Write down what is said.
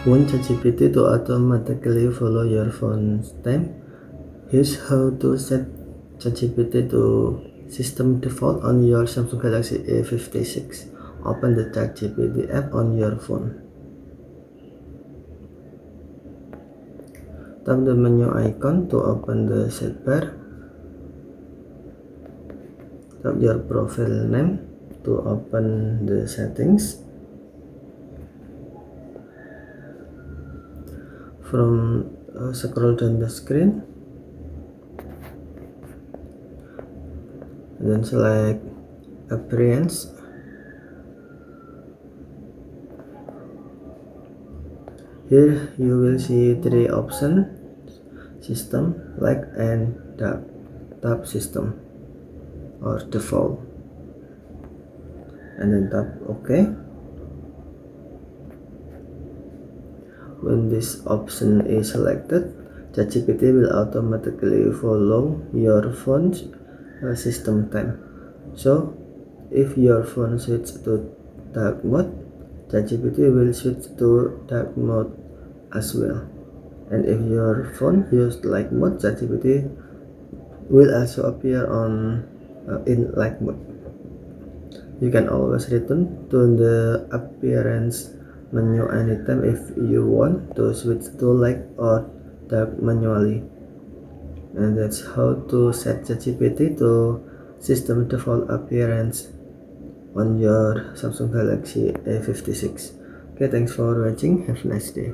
Want ChatGPT to automatically follow your phone's time? Here's how to set ChatGPT to system default on your Samsung Galaxy A56. Open the ChatGPT app on your phone. Tap the menu icon to open the sidebar. Tap your profile name to open the settings. Scroll down the screen, and then select appearance. Here you will see three options: system, light, and dark. Tap system or default, and then tap OK. When this option is selected, ChatGPT will automatically follow your phone's system time. So, if your phone switches to dark mode, ChatGPT will switch to dark mode as well. And if your phone uses light mode, ChatGPT will also appear in light mode. You can always return to the appearance menu anytime if you want to switch to light or dark manually. And that's how to set ChatGPT to system default appearance on your Samsung Galaxy A56. Okay, thanks for watching. Have a nice day.